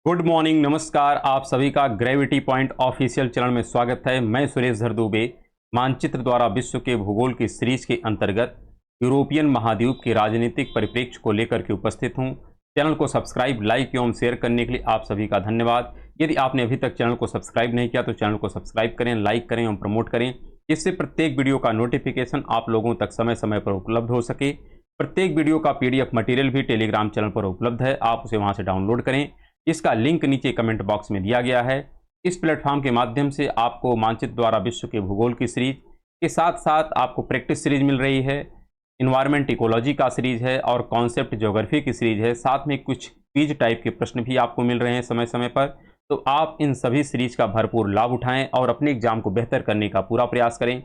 Good morning, नमस्कार। आप सभी का ग्रेविटी पॉइंट ऑफिशियल चैनल में स्वागत है। मैं सुरेश धरदुबे मानचित्र द्वारा विश्व के भूगोल की सीरीज के अंतर्गत यूरोपियन महाद्वीप के राजनीतिक परिप्रेक्ष्य को लेकर के उपस्थित हूं। चैनल को सब्सक्राइब, लाइक एवं शेयर करने के लिए आप सभी का धन्यवाद। यदि आपने अभी तक चैनल को सब्सक्राइब नहीं किया तो चैनल को सब्सक्राइब करें, लाइक करें एवं प्रमोट करें, जिससे प्रत्येक वीडियो का नोटिफिकेशन आप लोगों तक समय समय पर उपलब्ध हो सके। प्रत्येक वीडियो का PDF मटेरियल भी टेलीग्राम चैनल पर उपलब्ध है, आप उसे वहां से डाउनलोड करें। इसका लिंक नीचे कमेंट बॉक्स में दिया गया है। इस प्लेटफॉर्म के माध्यम से आपको मानचित्र द्वारा विश्व के भूगोल की सीरीज के साथ साथ आपको प्रैक्टिस सीरीज मिल रही है, इन्वायरमेंट इकोलॉजी का सीरीज है और कॉन्सेप्ट ज्योग्राफी की सीरीज है। साथ में कुछ क्विज टाइप के प्रश्न भी आपको मिल रहे हैं समय समय पर। तो आप इन सभी सीरीज का भरपूर लाभ उठाएं और अपने एग्जाम को बेहतर करने का पूरा प्रयास करें।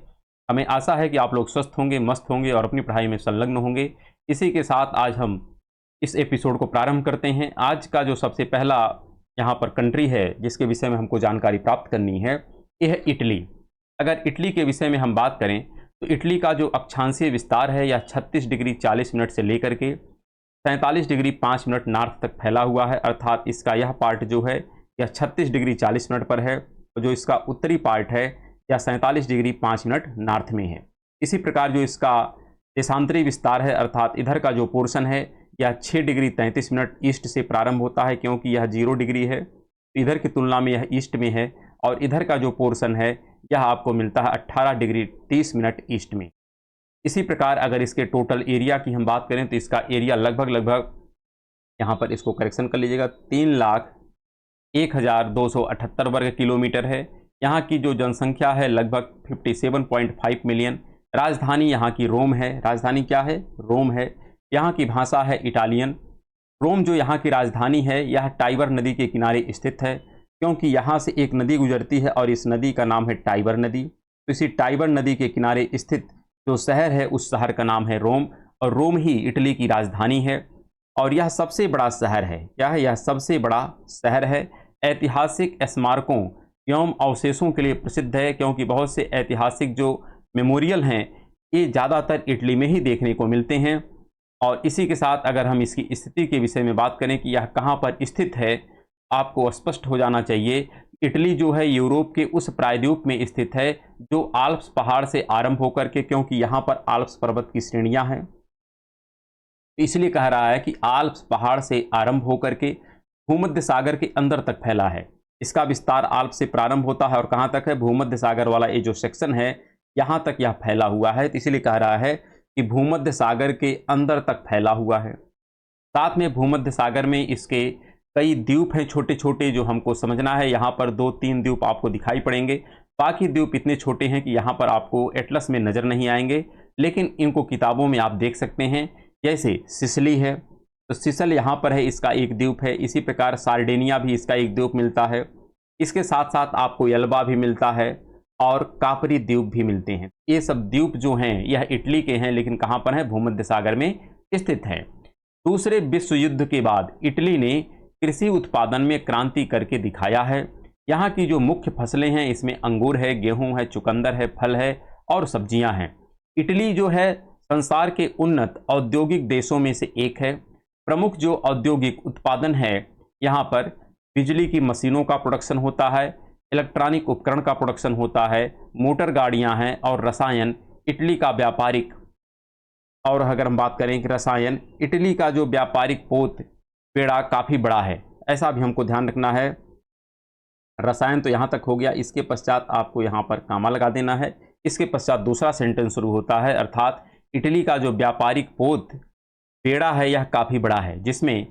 हमें आशा है कि आप लोग स्वस्थ होंगे, मस्त होंगे और अपनी पढ़ाई में संलग्न होंगे। इसी के साथ आज हम इस एपिसोड को प्रारंभ करते हैं। आज का जो सबसे पहला यहाँ पर कंट्री है जिसके विषय में हमको जानकारी प्राप्त करनी है, यह है इटली। अगर इटली के विषय में हम बात करें तो इटली का जो अक्षांशीय विस्तार है यह 36 डिग्री 40 मिनट से लेकर के 47 डिग्री 5 मिनट नॉर्थ तक फैला हुआ है। अर्थात इसका यह पार्ट जो है यह 36 डिग्री 40 मिनट पर है, तो जो इसका उत्तरी पार्ट है यह 47 डिग्री 5 मिनट नॉर्थ में है। इसी प्रकार जो इसका देशांतरी विस्तार है, अर्थात इधर का जो पोर्शन है यह 6 डिग्री 33 मिनट ईस्ट से प्रारंभ होता है, क्योंकि यह 0 डिग्री है, इधर की तुलना में यह ईस्ट में है। और इधर का जो पोर्शन है यह आपको मिलता है 18 डिग्री 30 मिनट ईस्ट में। इसी प्रकार अगर इसके टोटल एरिया की हम बात करें तो इसका एरिया लगभग यहाँ पर इसको करेक्शन कर लीजिएगा 3,01,278 वर्ग किलोमीटर है। यहाँ की जो जनसंख्या है लगभग 57.5 मिलियन। राजधानी यहाँ की रोम है। राजधानी क्या है? रोम है। यहाँ की भाषा है इटालियन। रोम जो यहाँ की राजधानी है यह टाइबर नदी के किनारे स्थित है, क्योंकि यहाँ से एक नदी गुजरती है और इस नदी का नाम है टाइबर नदी। तो इसी टाइबर नदी के किनारे स्थित जो शहर है उस शहर का नाम है रोम, और रोम ही इटली की राजधानी है। और यह सबसे बड़ा शहर है। क्या है? यह सबसे बड़ा शहर है। ऐतिहासिक स्मारकों एवं अवशेषों के लिए प्रसिद्ध है, क्योंकि बहुत से ऐतिहासिक जो मेमोरियल हैं ये ज़्यादातर इटली में ही देखने को मिलते हैं। और इसी के साथ अगर हम इसकी स्थिति के विषय में बात करें कि यह कहाँ पर स्थित है, आपको स्पष्ट हो जाना चाहिए। इटली जो है यूरोप के उस प्रायद्वीप में स्थित है जो आल्प्स पहाड़ से आरंभ होकर के, क्योंकि यहाँ पर आल्प्स पर्वत की श्रेणियाँ हैं, इसलिए कह रहा है कि आल्प्स पहाड़ से आरंभ होकर के भूमध्य सागर के अंदर तक फैला है। इसका विस्तार आल्प से प्रारंभ होता है और कहाँ तक है? भूमध्य सागर वाला ये जो सेक्शन है यहाँ तक यह फैला हुआ है। तो इसीलिए कह रहा है कि भूमध्य सागर के अंदर तक फैला हुआ है। साथ में भूमध्य सागर में इसके कई द्वीप हैं छोटे छोटे, जो हमको समझना है। यहाँ पर 2-3 द्वीप आपको दिखाई पड़ेंगे। बाकी द्वीप इतने छोटे हैं कि यहाँ पर आपको एटलस में नज़र नहीं आएंगे, लेकिन इनको किताबों में आप देख सकते हैं। जैसे सिसिली है, तो सिसल यहाँ पर है, इसका एक द्वीप है। इसी प्रकार सार्डिनिया भी इसका एक द्वीप मिलता है। इसके साथ साथ आपको एल्बा भी मिलता है और कापरी द्वीप भी मिलते हैं। ये सब द्वीप जो हैं यह इटली के हैं, लेकिन कहाँ पर है? भूमध्य सागर में स्थित हैं। दूसरे विश्व युद्ध के बाद इटली ने कृषि उत्पादन में क्रांति करके दिखाया है। यहाँ की जो मुख्य फसलें हैं इसमें अंगूर है, गेहूं है, चुकंदर है, फल है और सब्जियां हैं। इटली जो है संसार के उन्नत औद्योगिक देशों में से एक है। प्रमुख जो औद्योगिक उत्पादन है यहाँ पर बिजली की मशीनों का प्रोडक्शन होता है, इलेक्ट्रॉनिक उपकरण का प्रोडक्शन होता है, मोटर गाड़ियां हैं और रसायन। इटली का व्यापारिक, और अगर हम बात करें कि रसायन, इटली का जो व्यापारिक पोत बेड़ा काफ़ी बड़ा है, ऐसा भी हमको ध्यान रखना है। रसायन तो यहाँ तक हो गया। इसके पश्चात आपको यहाँ पर कामा लगा देना है। इसके पश्चात दूसरा सेंटेंस शुरू होता है, अर्थात इटली का जो व्यापारिक पोत बेड़ा है यह काफ़ी बड़ा है, जिसमें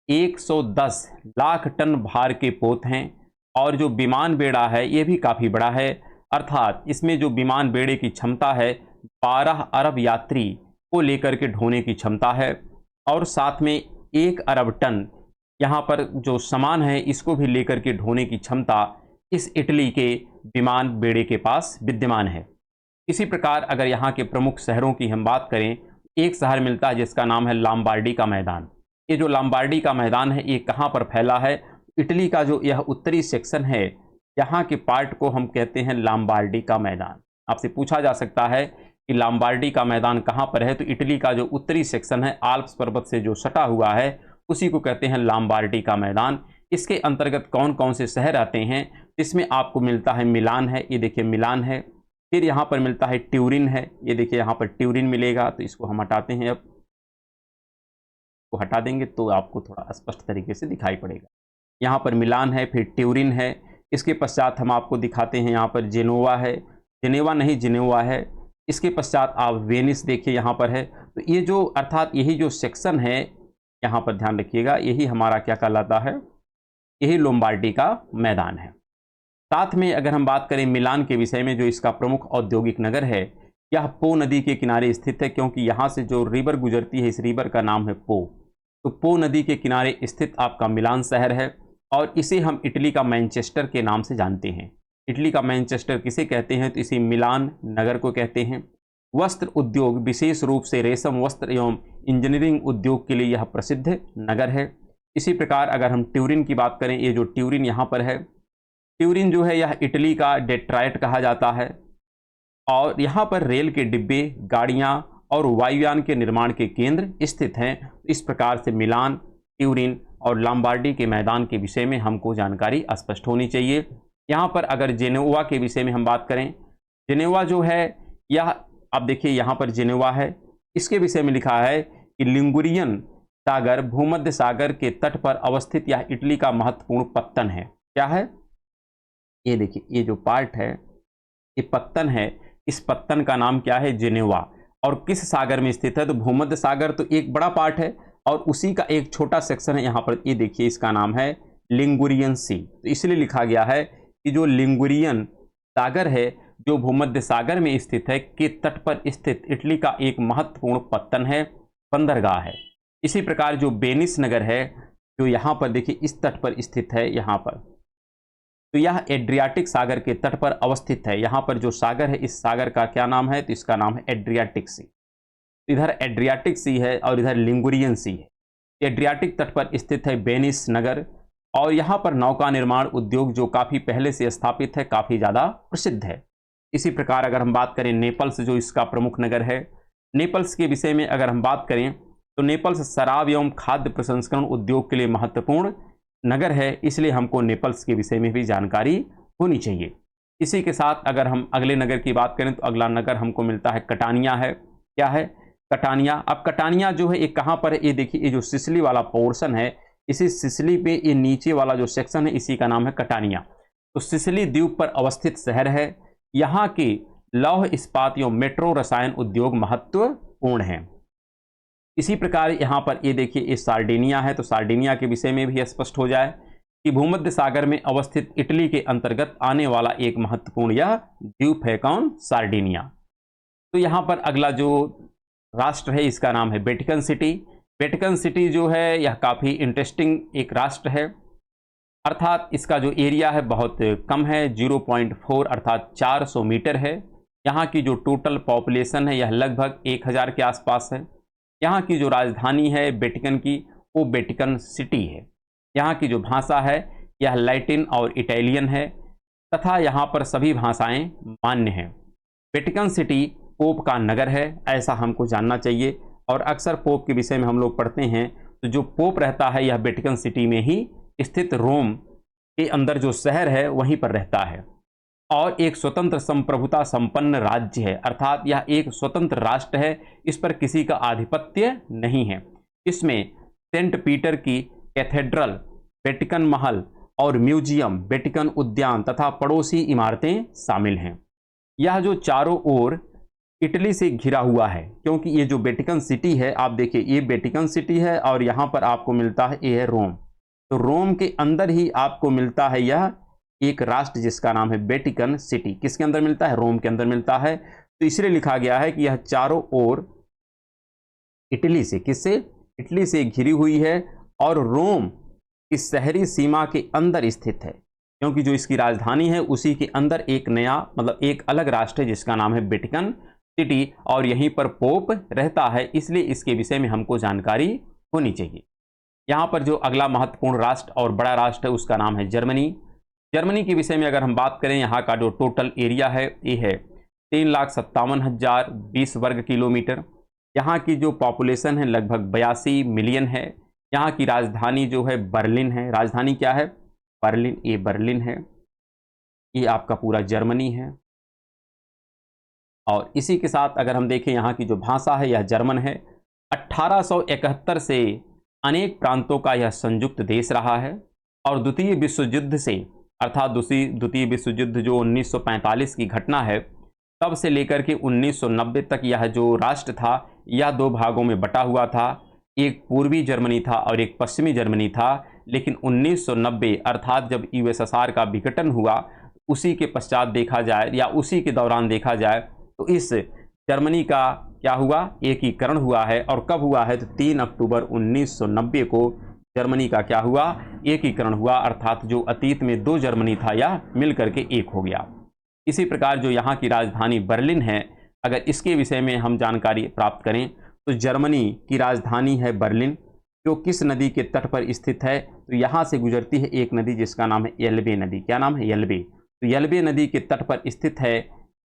110 लाख टन भार के पोत हैं। और जो विमान बेड़ा है ये भी काफ़ी बड़ा है, अर्थात इसमें जो विमान बेड़े की क्षमता है 12 अरब यात्री को लेकर के ढोने की क्षमता है। और साथ में 1 अरब टन यहाँ पर जो सामान है इसको भी लेकर के ढोने की क्षमता इस इटली के विमान बेड़े के पास विद्यमान है। इसी प्रकार अगर यहाँ के प्रमुख शहरों की हम बात करें, एक शहर मिलता है जिसका नाम है लाम्बार्डी का मैदान। ये जो लाम्बार्डी का मैदान है ये कहाँ पर फैला है? इटली का जो यह उत्तरी सेक्शन है यहाँ के पार्ट को हम कहते हैं लाम्बार्डी का मैदान। आपसे पूछा जा सकता है कि लाम्बार्डी का मैदान कहाँ पर है, तो इटली का जो उत्तरी सेक्शन है आल्प्स पर्वत से जो सटा हुआ है उसी को कहते हैं लाम्बार्डी का मैदान। इसके अंतर्गत कौन कौन से शहर आते हैं, इसमें आपको मिलता है मिलान है, ये देखिए मिलान है, फिर यहाँ पर मिलता है ट्यूरिन है, ये देखिए यहाँ पर ट्यूरिन मिलेगा, तो इसको हम हटाते हैं, अब को हटा देंगे तो आपको थोड़ा स्पष्ट तरीके से दिखाई पड़ेगा। यहाँ पर मिलान है, फिर ट्यूरिन है, इसके पश्चात हम आपको दिखाते हैं यहाँ पर जेनोवा है, जेनेवा नहीं जिनेवा है, इसके पश्चात आप वेनिस देखिए यहाँ पर है। तो ये जो अर्थात यही जो सेक्शन है यहाँ पर ध्यान रखिएगा, यही हमारा क्या कहलाता है, यही लोम्बार्डी का मैदान है। साथ में अगर हम बात करें मिलान के विषय में, जो इसका प्रमुख औद्योगिक नगर है, यह पो नदी के किनारे स्थित है, क्योंकि यहाँ से जो रिवर गुजरती है इस रिवर का नाम है पो। तो पो नदी के किनारे स्थित आपका मिलान शहर है, और इसे हम इटली का मैनचेस्टर के नाम से जानते हैं। इटली का मैनचेस्टर किसे कहते हैं, तो इसे मिलान नगर को कहते हैं। वस्त्र उद्योग, विशेष रूप से रेशम वस्त्र एवं इंजीनियरिंग उद्योग के लिए यह प्रसिद्ध नगर है। इसी प्रकार अगर हम ट्यूरिन की बात करें, ये जो ट्यूरिन यहाँ पर है, ट्यूरिन जो है यह इटली का डेट्रायट कहा जाता है, और यहाँ पर रेल के डिब्बे, गाड़ियाँ और वायुयान के निर्माण के केंद्र स्थित हैं। इस प्रकार से मिलान, ट्यूरिन और लॉम्बार्डी के मैदान के विषय में हमको जानकारी स्पष्ट होनी चाहिए। यहाँ पर अगर जेनेवा के विषय में हम बात करें, जेनेवा जो है यह, आप देखिए यहाँ पर जेनेवा है, इसके विषय में लिखा है कि लिंगुरियन सागर भूमध्य सागर के तट पर अवस्थित यह इटली का महत्वपूर्ण पत्तन है। क्या है, ये देखिए ये जो पार्ट है ये पत्तन है, इस पत्तन का नाम क्या है, जेनेवा। और किस सागर में स्थित है, तो भूमध्य सागर तो एक बड़ा पार्ट है, और उसी का एक छोटा सेक्शन है यहाँ पर, ये देखिए इसका नाम है लिंगुरियन सी। तो इसलिए लिखा गया है कि जो लिंगुरियन सागर है, जो भूमध्य सागर में स्थित है, के तट पर स्थित इटली का एक महत्वपूर्ण पत्तन है, बंदरगाह है। इसी प्रकार जो वेनिस नगर है, जो यहाँ पर देखिए इस तट पर स्थित है यहाँ पर, तो यह एड्रियाटिक सागर के तट पर अवस्थित है। यहाँ पर जो सागर है, इस सागर का क्या नाम है, तो इसका नाम है एड्रियाटिक सी। इधर एड्रियाटिक सी है और इधर लिंगुरियन सी है। एड्रियाटिक तट पर स्थित है वेनिस नगर, और यहाँ पर नौका निर्माण उद्योग जो काफ़ी पहले से स्थापित है, काफ़ी ज़्यादा प्रसिद्ध है। इसी प्रकार अगर हम बात करें नेपल्स, जो इसका प्रमुख नगर है, नेपल्स के विषय में अगर हम बात करें तो नेपल्स शराब एवं खाद्य प्रसंस्करण उद्योग के लिए महत्वपूर्ण नगर है, इसलिए हमको नेपल्स के विषय में भी जानकारी होनी चाहिए। इसी के साथ अगर हम अगले नगर की बात करें तो अगला नगर हमको मिलता है कटानिया है। क्या है, कटानिया। अब कटानिया जो है ये कहाँ पर है, ये देखिए ये जो सिसिली वाला पोर्शन है, इसी सिसिली पे ये नीचे वाला जो सेक्शन है इसी का नाम है कटानिया। तो सिसिली द्वीप पर अवस्थित शहर है। यहाँ की लौह इस्पात एवं मेट्रो रसायन उद्योग महत्वपूर्ण है। इसी प्रकार यहाँ पर ये देखिए ये सार्डिनिया है, तो सार्डिनिया के विषय में भी स्पष्ट हो जाए कि भूमध्य सागर में अवस्थित इटली के अंतर्गत आने वाला एक महत्वपूर्ण यह द्वीप है, कौन, सार्डिनिया। तो यहाँ पर अगला जो राष्ट्र है इसका नाम है वेटिकन सिटी। वेटिकन सिटी जो है यह काफ़ी इंटरेस्टिंग एक राष्ट्र है, अर्थात इसका जो एरिया है बहुत कम है, 0.4 अर्थात 400 मीटर है। यहाँ की जो टोटल पॉपुलेशन है यह लगभग 1000 के आसपास है। यहाँ की जो राजधानी है वेटिकन की, वो वेटिकन सिटी है। यहाँ की जो भाषा है यह लैटिन और इटालियन है, तथा यहाँ पर सभी भाषाएं मान्य हैं। वेटिकन सिटी पोप का नगर है, ऐसा हमको जानना चाहिए। और अक्सर पोप के विषय में हम लोग पढ़ते हैं, तो जो पोप रहता है यह वेटिकन सिटी में ही स्थित रोम के अंदर जो शहर है वहीं पर रहता है, और एक स्वतंत्र संप्रभुता संपन्न राज्य है, अर्थात यह एक स्वतंत्र राष्ट्र है, इस पर किसी का आधिपत्य नहीं है। इसमें सेंट पीटर की कैथेड्रल, वेटिकन महल और म्यूजियम, वेटिकन उद्यान तथा पड़ोसी इमारतें शामिल हैं। यह जो चारों ओर इटली से घिरा हुआ है, क्योंकि ये जो वेटिकन सिटी है, आप देखिए ये वेटिकन सिटी है और यहाँ पर आपको मिलता है ये है रोम। तो रोम के अंदर ही आपको मिलता है यह एक राष्ट्र जिसका नाम है वेटिकन सिटी। किसके अंदर मिलता है, रोम के अंदर मिलता है। तो इसलिए लिखा गया है कि यह चारों ओर इटली से, किससे, इटली से घिरी हुई है, और रोम की शहरी सीमा के अंदर स्थित है, क्योंकि जो इसकी राजधानी है उसी के अंदर एक नया मतलब एक अलग राष्ट्र है जिसका नाम है वेटिकन सिटी, और यहीं पर पोप रहता है, इसलिए इसके विषय में हमको जानकारी होनी चाहिए। यहाँ पर जो अगला महत्वपूर्ण राष्ट्र और बड़ा राष्ट्र है उसका नाम है जर्मनी। जर्मनी के विषय में अगर हम बात करें, यहाँ का जो टोटल एरिया है ये है 3,57,020 वर्ग किलोमीटर। यहाँ की जो पॉपुलेशन है लगभग 82 मिलियन है। यहाँ की राजधानी जो है बर्लिन है। राजधानी क्या है? बर्लिन, ये बर्लिन है। ये आपका पूरा जर्मनी है। और इसी के साथ अगर हम देखें यहाँ की जो भाषा है यह जर्मन है। 1871 से अनेक प्रांतों का यह संयुक्त देश रहा है और द्वितीय विश्व युद्ध से, अर्थात द्वितीय विश्व युद्ध जो 1945 की घटना है, तब से लेकर के 1990 तक यह जो राष्ट्र था यह दो भागों में बटा हुआ था। एक पूर्वी जर्मनी था और एक पश्चिमी जर्मनी था। लेकिन 1990 अर्थात जब यूएसएसआर का विघटन हुआ, उसी के पश्चात देखा जाए या उसी के दौरान देखा जाए तो इस जर्मनी का क्या हुआ? एकीकरण हुआ है। और कब हुआ है? तो 3 अक्टूबर 1990 को जर्मनी का क्या हुआ? एकीकरण हुआ। अर्थात जो अतीत में दो जर्मनी था यह मिलकर के एक हो गया। इसी प्रकार जो यहाँ की राजधानी बर्लिन है, अगर इसके विषय में हम जानकारी प्राप्त करें तो जर्मनी की राजधानी है बर्लिन, जो किस नदी के तट पर स्थित है? तो यहाँ से गुजरती है एक नदी जिसका नाम है एल्बे नदी। क्या नाम है? एल्बे। तो एल्बे नदी के तट पर स्थित है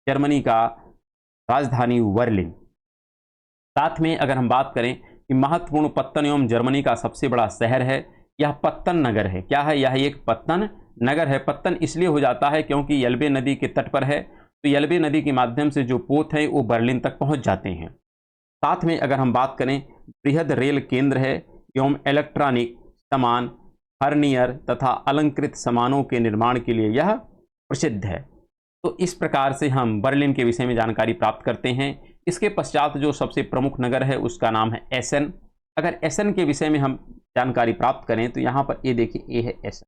जर्मनी का राजधानी बर्लिन। साथ में अगर हम बात करें कि महत्वपूर्ण पत्तन एवं जर्मनी का सबसे बड़ा शहर है, यह पत्तन नगर है। क्या है? यह एक पत्तन नगर है। पत्तन इसलिए हो जाता है क्योंकि एल्बे नदी के तट पर है, तो एल्बे नदी के माध्यम से जो पोत है वो बर्लिन तक पहुंच जाते हैं। साथ में अगर हम बात करें, बृहद रेल केंद्र है एवं इलेक्ट्रॉनिक सामान, फर्नियर तथा अलंकृत सामानों के निर्माण के लिए यह प्रसिद्ध है। तो इस प्रकार से हम बर्लिन के विषय में जानकारी प्राप्त करते हैं। इसके पश्चात जो सबसे प्रमुख नगर है उसका नाम है एसन। अगर एसन के विषय में हम जानकारी प्राप्त करें तो यहाँ पर ये देखिए, ये है एसन।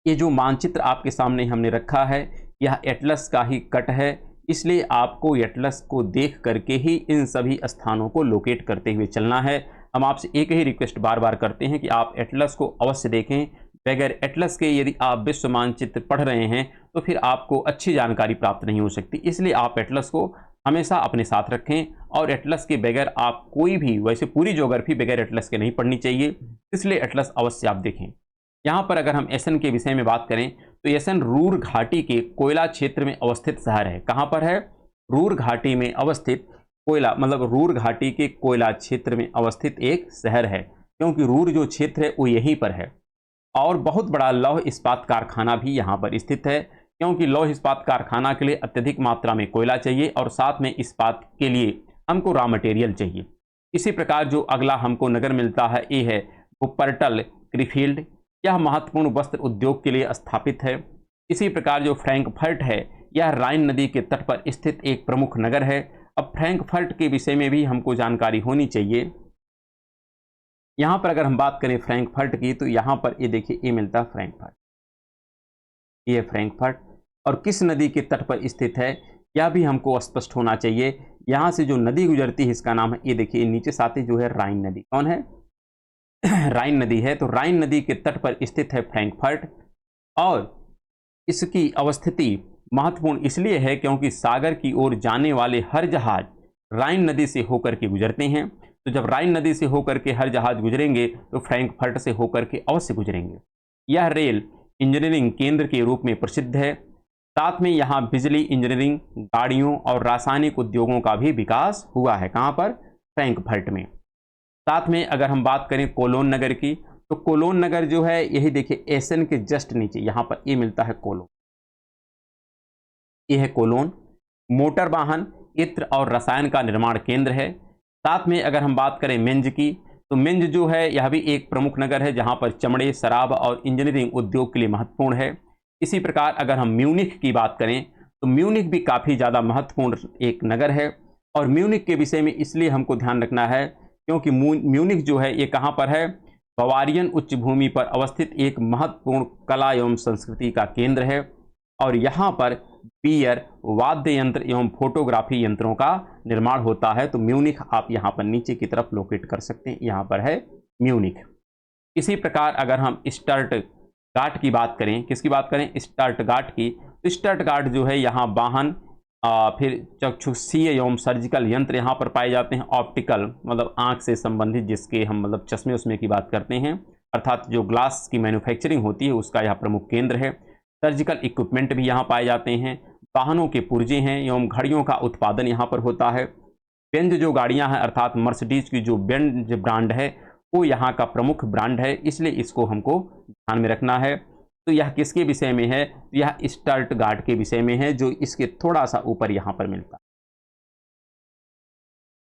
ये जो मानचित्र आपके सामने हमने रखा है यह एटलस का ही कट है, इसलिए आपको एटलस को देख करके ही इन सभी स्थानों को लोकेट करते हुए चलना है। हम आपसे एक ही रिक्वेस्ट बार बार करते हैं कि आप एटलस को अवश्य देखें। बगैर एटलस के यदि आप विश्व मानचित्र पढ़ रहे हैं तो फिर आपको अच्छी जानकारी प्राप्त नहीं हो सकती। इसलिए आप एटलस को हमेशा अपने साथ रखें और एटलस के बगैर आप कोई भी, वैसे पूरी ज्योग्राफी बगैर एटलस के नहीं पढ़नी चाहिए, इसलिए एटलस अवश्य आप देखें। यहाँ पर अगर हम एसन के विषय में बात करें तो एसन रूर घाटी के कोयला क्षेत्र में अवस्थित शहर है। कहाँ पर है? रूर घाटी में अवस्थित कोयला, मतलब रूर घाटी के कोयला क्षेत्र में अवस्थित एक शहर है, क्योंकि रूर जो क्षेत्र है वो यहीं पर है। और बहुत बड़ा लौह इस्पात कारखाना भी यहाँ पर स्थित है, क्योंकि लौह इस्पात कारखाना के लिए अत्यधिक मात्रा में कोयला चाहिए और साथ में इस्पात के लिए हमको रॉ मटेरियल चाहिए। इसी प्रकार जो अगला हमको नगर मिलता है ये है वुप्पर्टल क्रीफील्ड। यह महत्वपूर्ण वस्त्र उद्योग के लिए स्थापित है। इसी प्रकार जो फ्रैंकफर्ट है यह राइन नदी के तट पर स्थित एक प्रमुख नगर है। अब फ्रैंकफर्ट के विषय में भी हमको जानकारी होनी चाहिए। यहाँ पर अगर हम बात करें फ्रैंकफर्ट की तो यहाँ पर ये देखिए, ये मिलता है फ्रैंकफर्ट, ये फ्रैंकफर्ट। और किस नदी के तट पर स्थित है यह भी हमको स्पष्ट होना चाहिए। यहाँ से जो नदी गुजरती है इसका नाम है, ये देखिए नीचे साथी जो है राइन नदी। कौन है? राइन नदी है। तो राइन नदी के तट पर स्थित है फ्रैंकफर्ट और इसकी अवस्थिति महत्वपूर्ण इसलिए है क्योंकि सागर की ओर जाने वाले हर जहाज राइन नदी से होकर के गुजरते हैं। तो जब राइन नदी से होकर के हर जहाज गुजरेंगे तो फ्रैंकफर्ट से होकर के अवश्य गुजरेंगे। यह रेल इंजीनियरिंग केंद्र के रूप में प्रसिद्ध है। साथ में यहाँ बिजली इंजीनियरिंग, गाड़ियों और रासायनिक उद्योगों का भी विकास हुआ है। कहाँ पर? फ्रैंकफर्ट में। साथ में अगर हम बात करें कोलोन नगर की तो कोलोन नगर जो है यही देखिए एसन के जस्ट नीचे यहाँ पर ये मिलता है कोलोन। ये है कोलोन। मोटर वाहन, इत्र और रसायन का निर्माण केंद्र है। साथ में अगर हम बात करें मेंज की तो मेंज जो है यह भी एक प्रमुख नगर है जहां पर चमड़े, शराब और इंजीनियरिंग उद्योग के लिए महत्वपूर्ण है। इसी प्रकार अगर हम म्यूनिख की बात करें तो म्यूनिख भी काफ़ी ज़्यादा महत्वपूर्ण एक नगर है। और म्यूनिख के विषय में इसलिए हमको ध्यान रखना है क्योंकि म्यूनिख जो है ये कहाँ पर है? बवारियन उच्च भूमि पर अवस्थित एक महत्वपूर्ण कला एवं संस्कृति का केंद्र है। और यहाँ पर बियर, वाद्य यंत्र एवं फोटोग्राफी यंत्रों का निर्माण होता है। तो म्यूनिख आप यहाँ पर नीचे की तरफ लोकेट कर सकते हैं, यहाँ पर है म्यूनिख। इसी प्रकार अगर हम स्टटगार्ट की बात करें, किसकी बात करें? स्टटगार्ट की। तो स्टटगार्ट जो है यहाँ वाहन, फिर चक्षुषीय एवं सर्जिकल यंत्र यहाँ पर पाए जाते हैं। ऑप्टिकल मतलब आंख से संबंधित, जिसके हम मतलब चश्मे उसमें की बात करते हैं, अर्थात जो ग्लास की मैन्युफैक्चरिंग होती है उसका यह प्रमुख केंद्र है। सर्जिकल इक्विपमेंट भी यहाँ पाए जाते हैं। वाहनों के पुर्जे हैं एवं घड़ियों का उत्पादन यहाँ पर होता है। बेंज जो गाड़ियां हैं अर्थात मर्सिडीज की जो बेंज ब्रांड है वो यहाँ का प्रमुख ब्रांड है, इसलिए इसको हमको ध्यान में रखना है। तो यह किसके विषय में है? यह स्टटगार्ट के विषय में है, जो इसके थोड़ा सा ऊपर यहाँ पर मिलता है।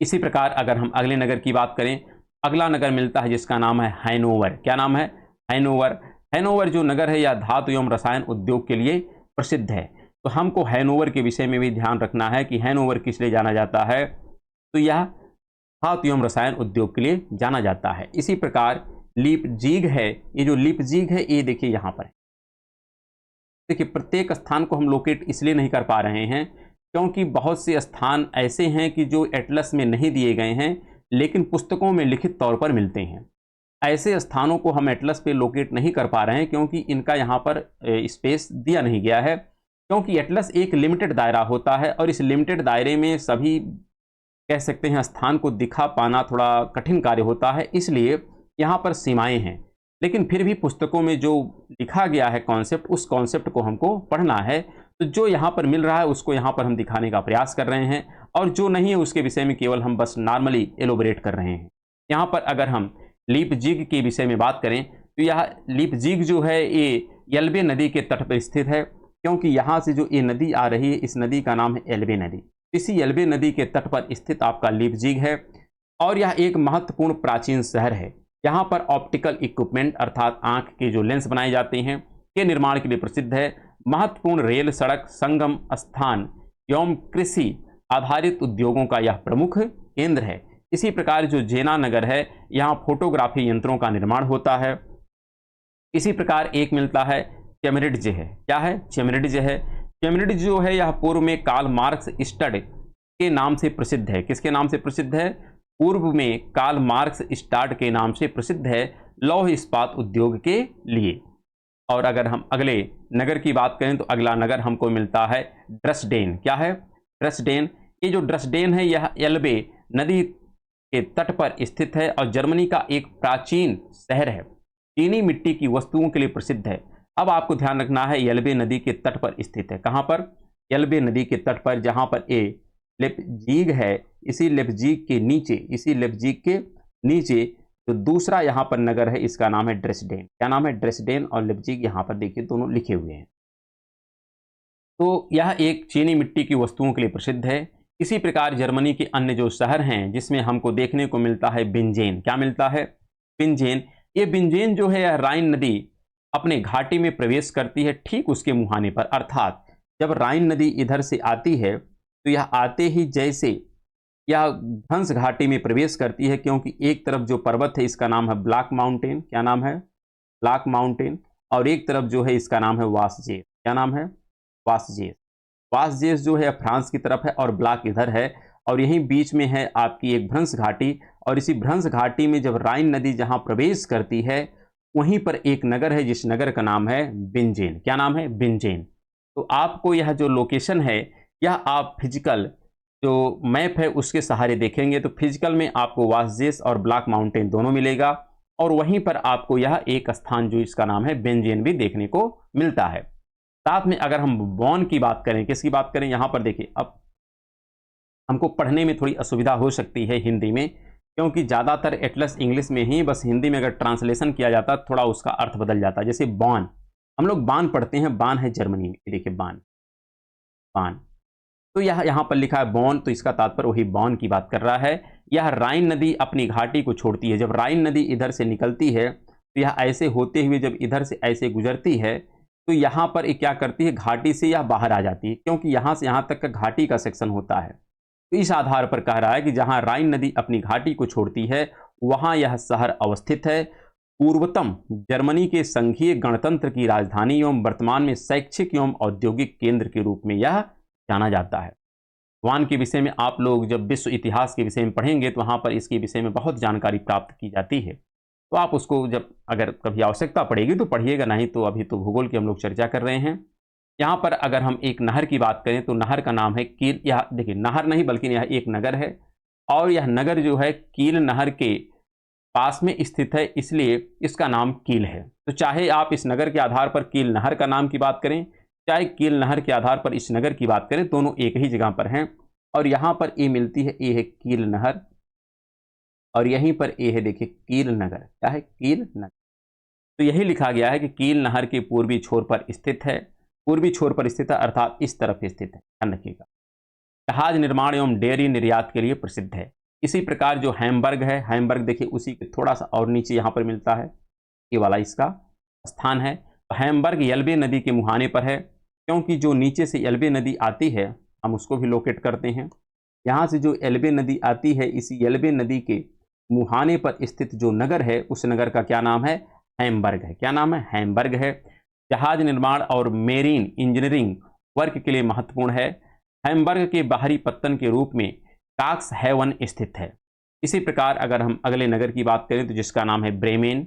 इसी प्रकार अगर हम अगले नगर की बात करें, अगला नगर मिलता है जिसका नाम है हैनोवर। क्या नाम है? हैनोवर। हैनोवर जो नगर है यह धातु एवं रसायन उद्योग के लिए प्रसिद्ध है। तो हमको हैनोवर के विषय में भी ध्यान रखना है कि हैनोवर किस लिए जाना जाता है, तो यह धातु एवं रसायन उद्योग के लिए जाना जाता है। इसी प्रकार लीपजीग है, ये जो लीपजीग है ये देखिए यहाँ पर है। देखिए प्रत्येक स्थान को हम लोकेट इसलिए नहीं कर पा रहे हैं क्योंकि बहुत से स्थान ऐसे हैं कि जो एटलस में नहीं दिए गए हैं लेकिन पुस्तकों में लिखित तौर पर मिलते हैं। ऐसे स्थानों को हम एटलस पे लोकेट नहीं कर पा रहे हैं क्योंकि इनका यहाँ पर स्पेस दिया नहीं गया है, क्योंकि एटलस एक लिमिटेड दायरा होता है और इस लिमिटेड दायरे में सभी कह सकते हैं स्थान को दिखा पाना थोड़ा कठिन कार्य होता है, इसलिए यहाँ पर सीमाएं हैं। लेकिन फिर भी पुस्तकों में जो लिखा गया है कॉन्सेप्ट, उस कॉन्सेप्ट को हमको पढ़ना है। तो जो यहाँ पर मिल रहा है उसको यहाँ पर हम दिखाने का प्रयास कर रहे हैं और जो नहीं है उसके विषय में केवल हम बस नॉर्मली एलोबरेट कर रहे हैं। यहाँ पर अगर हम लीपजिग के विषय में बात करें तो यह लीपजिग जो है ये एल्बे नदी के तट पर स्थित है, क्योंकि यहाँ से जो ये नदी आ रही है इस नदी का नाम है एल्बे नदी। इसी एल्बे नदी के तट पर स्थित आपका लीपजिग है और यह एक महत्वपूर्ण प्राचीन शहर है। यहाँ पर ऑप्टिकल इक्विपमेंट अर्थात आंख के जो लेंस बनाए जाते हैं के निर्माण के लिए प्रसिद्ध है। महत्वपूर्ण रेल सड़क संगम स्थान एवं कृषि आधारित उद्योगों का यह प्रमुख केंद्र है। इसी प्रकार जो जेना नगर है यहाँ फोटोग्राफी यंत्रों का निर्माण होता है। इसी प्रकार एक मिलता है चेमरिड्ज है। क्या है? चेमरिड्ज है। चेमरिड्ज जो है यह पूर्व में कार्ल मार्क्स स्टड के नाम से प्रसिद्ध है। किसके नाम से प्रसिद्ध है? पूर्व में कार्ल मार्क्स स्टाड के नाम से प्रसिद्ध है लौह इस्पात उद्योग के लिए। और अगर हम अगले नगर की बात करें तो अगला नगर हमको मिलता है ड्रेसडेन। क्या है? ड्रेसडेन। ये जो ड्रेसडेन है यह एल्बे नदी के तट पर स्थित है और जर्मनी का एक प्राचीन शहर है। चीनी मिट्टी की वस्तुओं के लिए प्रसिद्ध है। अब आपको ध्यान रखना है एल्बे नदी के तट पर स्थित है। कहाँ पर? एल्बे नदी के तट पर, जहाँ पर ए लेपजीग है, इसी लेपजीग के नीचे, इसी लेपजीग के नीचे जो दूसरा यहाँ पर नगर है इसका नाम है ड्रेसडेन। क्या नाम है? ड्रेसडेन। और लेपजीग यहाँ पर देखिए दोनों लिखे हुए हैं। तो यह एक चीनी मिट्टी की वस्तुओं के लिए प्रसिद्ध है। इसी प्रकार जर्मनी के अन्य जो शहर हैं जिसमें हमको देखने को मिलता है बिंजेन। क्या मिलता है? बिंजेन। ये बिंजेन जो है यह राइन नदी अपने घाटी में प्रवेश करती है ठीक उसके मुहाने पर, अर्थात जब राइन नदी इधर से आती है तो यह आते ही जैसे यह भंस घाटी में प्रवेश करती है, क्योंकि एक तरफ जो पर्वत है इसका नाम है ब्लैक माउंटेन। क्या नाम है? Black mountain. और एक तरफ जो है इसका नाम है वासजेस। क्या नाम है? वासजेस। वासजेस जो है फ्रांस की तरफ है और ब्लैक इधर है, और यहीं बीच में है आपकी एक भ्रंश घाटी। और इसी भ्रंश घाटी में जब राइन नदी जहां प्रवेश करती है वहीं पर एक नगर है जिस नगर का नाम है बिंजेन। क्या नाम है? बिंजेन। तो आपको यह जो लोकेशन है यह आप फिजिकल जो मैप है उसके सहारे देखेंगे तो फिजिकल में आपको वासजेस और ब्लैक माउंटेन दोनों मिलेगा, और वहीं पर आपको यह एक स्थान जो इसका नाम है बेंजेन भी देखने को मिलता है। साथ में अगर हम बॉन की बात करें, किसकी बात करें? यहाँ पर देखिए, अब हमको पढ़ने में थोड़ी असुविधा हो सकती है हिंदी में, क्योंकि ज़्यादातर एटलस इंग्लिश में ही, बस हिंदी में अगर ट्रांसलेशन किया जाता थोड़ा उसका अर्थ बदल जाता। जैसे बॉन, हम लोग बान पढ़ते हैं, बान है जर्मनी में, देखिए बान, बान। तो यह यहाँ पर लिखा है बॉन, तो इसका तात्पर्य वही बॉन की बात कर रहा है। यह राइन नदी अपनी घाटी को छोड़ती है। जब राइन नदी इधर से निकलती है तो यह ऐसे होते हुए जब इधर से ऐसे गुजरती है तो यहाँ पर क्या करती है, घाटी से यह बाहर आ जाती है, क्योंकि यहाँ से यहाँ तक का घाटी का सेक्शन होता है। तो इस आधार पर कह रहा है कि जहाँ राइन नदी अपनी घाटी को छोड़ती है वहाँ यह शहर अवस्थित है। पूर्वतम जर्मनी के संघीय गणतंत्र की राजधानी एवं वर्तमान में शैक्षिक एवं औद्योगिक केंद्र के रूप में यह जाना जाता है। वान के विषय में आप लोग जब विश्व इतिहास के विषय में पढ़ेंगे तो वहाँ पर इसके विषय में बहुत जानकारी प्राप्त की जाती है, तो आप उसको जब अगर कभी आवश्यकता पड़ेगी तो पढ़िएगा, नहीं तो अभी तो भूगोल की हम लोग चर्चा कर रहे हैं। यहाँ पर अगर हम एक नहर की बात करें तो नहर का नाम है कील। यह देखिए नहर नहीं बल्कि यह एक नगर है, और यह नगर जो है कील नहर के पास में स्थित है, इसलिए इसका नाम कील है। तो चाहे आप इस नगर के आधार पर कील नहर का नाम की बात करें, चाहे कील नहर के आधार पर इस नगर की बात करें, दोनों एक ही जगह पर हैं। और यहाँ पर ए मिलती है, ए है कील नहर, और यहीं पर ए है देखिए कील नगर। क्या है? कील नगर। तो यही लिखा गया है कि कील नहर के पूर्वी छोर पर स्थित है, पूर्वी छोर पर स्थित है अर्थात इस तरफ स्थित है, ध्यान रखिएगा। जहाज निर्माण एवं डेयरी निर्यात के लिए प्रसिद्ध है। इसी प्रकार जो हैमबर्ग है, हैमबर्ग देखिए उसी के थोड़ा सा और नीचे यहाँ पर मिलता है, ये वाला इसका स्थान है। तो हैमबर्ग यल्बे नदी के मुहाने पर है, क्योंकि जो नीचे से यल्बे नदी आती है, हम उसको भी लोकेट करते हैं। यहाँ से जो यल्बे नदी आती है, इसी यल्बे नदी के मुहाने पर स्थित जो नगर है, उस नगर का क्या नाम है? हैमबर्ग है। क्या नाम है? हैमबर्ग है। जहाज निर्माण और मेरीन इंजीनियरिंग वर्क के लिए महत्वपूर्ण है। हैमबर्ग के बाहरी पत्तन के रूप में काक्स हैवन स्थित है। इसी प्रकार अगर हम अगले नगर की बात करें तो जिसका नाम है ब्रेमेन।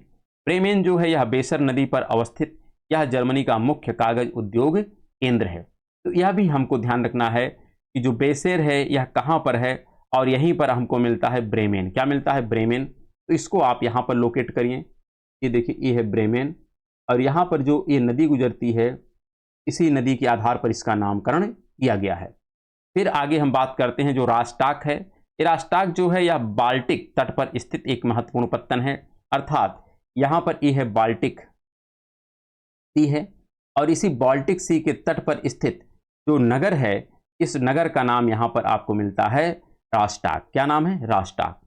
ब्रेमेन जो है यह बेसर नदी पर अवस्थित, यह जर्मनी का मुख्य कागज उद्योग केंद्र है। तो यह भी हमको ध्यान रखना है कि जो बेसेर है यह कहाँ पर है, और यहीं पर हमको मिलता है ब्रेमेन। क्या मिलता है? ब्रेमेन। तो इसको आप यहाँ पर लोकेट करिए। ये देखिए ये है ब्रेमेन, और यहाँ पर जो ये नदी गुजरती है, इसी नदी के आधार पर इसका नामकरण किया गया है। फिर आगे हम बात करते हैं जो रास्टाक है। ये रास्टाक जो है यह बाल्टिक तट पर स्थित एक महत्वपूर्ण पत्तन है, अर्थात यहाँ पर ये है बाल्टिक सी है, और इसी बाल्टिक सी के तट पर स्थित जो नगर है, इस नगर का नाम यहाँ पर आपको मिलता है रास्टाक। क्या नाम है? रास्टाक।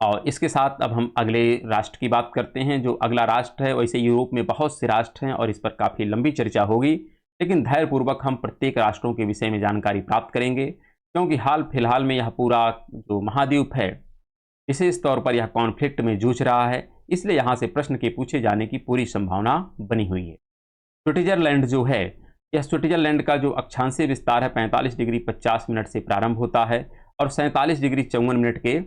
और इसके साथ अब हम अगले राष्ट्र की बात करते हैं। जो अगला राष्ट्र है, वैसे यूरोप में बहुत से राष्ट्र हैं और इस पर काफ़ी लंबी चर्चा होगी, लेकिन धैर्यपूर्वक हम प्रत्येक राष्ट्रों के विषय में जानकारी प्राप्त करेंगे, क्योंकि हाल फिलहाल में यह पूरा जो महाद्वीप है विशेष तौर पर यह कॉन्फ्लिक्ट में जूझ रहा है, इसलिए यहाँ से प्रश्न के पूछे जाने की पूरी संभावना बनी हुई है। स्विट्जरलैंड जो है, यह स्विट्जरलैंड का जो अक्षांशीय विस्तार है 45 डिग्री 50 मिनट से प्रारंभ होता है और 47 डिग्री 54 मिनट के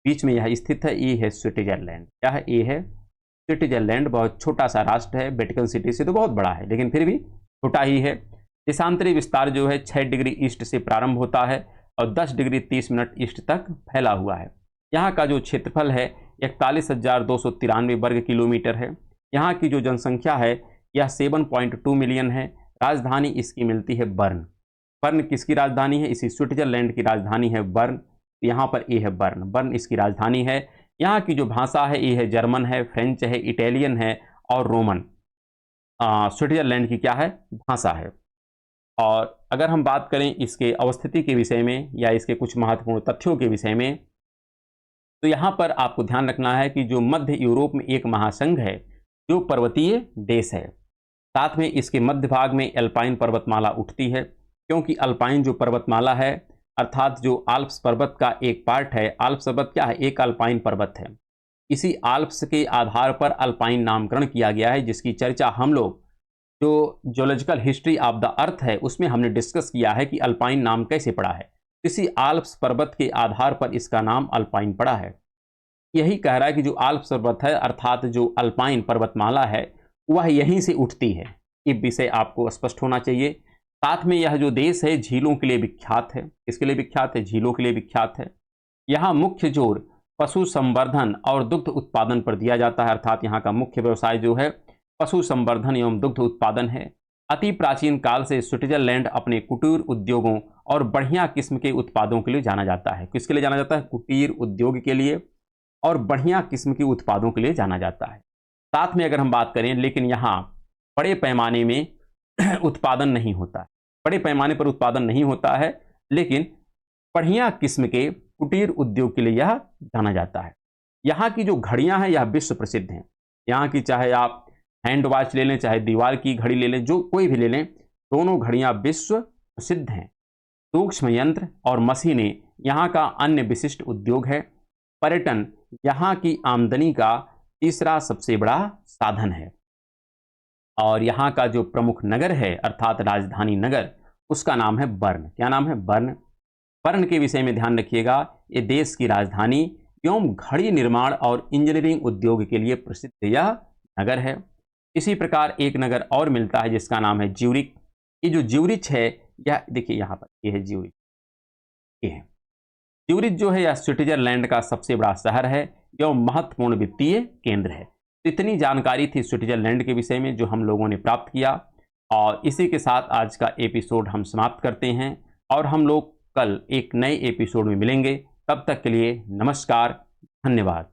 बीच में यह स्थित है। ये है स्विट्जरलैंड। क्या है? ये है स्विट्जरलैंड। बहुत छोटा सा राष्ट्र है, वेटिकन सिटी से तो बहुत बड़ा है, लेकिन फिर भी छोटा ही है। देशांतरी विस्तार जो है 6 डिग्री ईस्ट से प्रारंभ होता है और 10 डिग्री 30 मिनट ईस्ट तक फैला हुआ है। यहाँ का जो क्षेत्रफल है 41,293 वर्ग किलोमीटर है। यहाँ की जो जनसंख्या है यह 7.2 मिलियन है। राजधानी इसकी मिलती है बर्न। बर्न किसकी राजधानी है? इसी स्विट्जरलैंड की राजधानी है बर्न। यहाँ पर ये है बर्न, बर्न इसकी राजधानी है। यहाँ की जो भाषा है ये है जर्मन है, फ्रेंच है, इटालियन है और रोमन स्विट्जरलैंड की क्या है? भाषा है। और अगर हम बात करें इसके अवस्थिति के विषय में या इसके कुछ महत्वपूर्ण तथ्यों के विषय में, तो यहाँ पर आपको ध्यान रखना है कि जो मध्य यूरोप में एक महासंघ है जो पर्वतीय देश है, साथ में इसके मध्य भाग में एल्पाइन पर्वतमाला उठती है, क्योंकि अल्पाइन जो पर्वतमाला है अर्थात जो आल्प्स पर्वत का एक पार्ट है, आल्प्स पर्वत क्या है? एक अल्पाइन पर्वत है। इसी आल्प्स के आधार पर अल्पाइन नामकरण किया गया है, जिसकी चर्चा हम लोग जो geological history of the earth है उसमें हमने डिस्कस किया है कि अल्पाइन नाम कैसे पड़ा है। इसी आल्प्स पर्वत के आधार पर इसका नाम अल्पाइन पड़ा है। यही कह रहा है कि जो आल्प्स पर्वत है अर्थात जो अल्पाइन पर्वतमाला है वह यहीं से उठती है। ये विषय आपको स्पष्ट होना चाहिए। साथ में यह जो देश है झीलों के लिए विख्यात है। किसके लिए विख्यात है? झीलों के लिए विख्यात है। यहाँ मुख्य जोर पशु संवर्धन और दुग्ध उत्पादन पर दिया जाता है, अर्थात यहाँ का मुख्य व्यवसाय जो है पशु संवर्धन एवं दुग्ध उत्पादन है। अति प्राचीन काल से स्विट्जरलैंड अपने कुटीर उद्योगों और बढ़िया किस्म के उत्पादों के लिए जाना जाता है। किसके लिए जाना जाता है? कुटीर उद्योग के लिए और बढ़िया किस्म के उत्पादों के लिए जाना जाता है। साथ में अगर हम बात करें, लेकिन यहाँ बड़े पैमाने में उत्पादन नहीं होता है, बड़े पैमाने पर उत्पादन नहीं होता है, लेकिन बढ़िया किस्म के कुटीर उद्योग के लिए यह जाना जाता है। यहाँ की जो घड़ियाँ हैं यह विश्व प्रसिद्ध हैं। यहाँ की चाहे आप हैंड वॉच ले लें, चाहे दीवार की घड़ी ले लें, जो कोई भी ले लें, दोनों घड़ियाँ विश्व प्रसिद्ध हैं। सूक्ष्म यंत्र और मशीनें यहाँ का अन्य विशिष्ट उद्योग है। पर्यटन यहाँ की आमदनी का तीसरा सबसे बड़ा साधन है। और यहाँ का जो प्रमुख नगर है अर्थात राजधानी नगर, उसका नाम है बर्न। क्या नाम है? बर्न। बर्न के विषय में ध्यान रखिएगा, ये देश की राजधानी एवं घड़ी निर्माण और इंजीनियरिंग उद्योग के लिए प्रसिद्ध यह नगर है। इसी प्रकार एक नगर और मिलता है जिसका नाम है ज्यूरिक। ये जो ज्यूरिच है, यह देखिए यहाँ पर ये है ज्यूरिच, ये है ज्यूरिच जो है यह स्विट्जरलैंड का सबसे बड़ा शहर है एवं महत्वपूर्ण वित्तीय केंद्र है। इतनी जानकारी थी स्विट्जरलैंड के विषय में जो हम लोगों ने प्राप्त किया, और इसी के साथ आज का एपिसोड हम समाप्त करते हैं। और हम लोग कल एक नए एपिसोड में मिलेंगे। तब तक के लिए नमस्कार, धन्यवाद।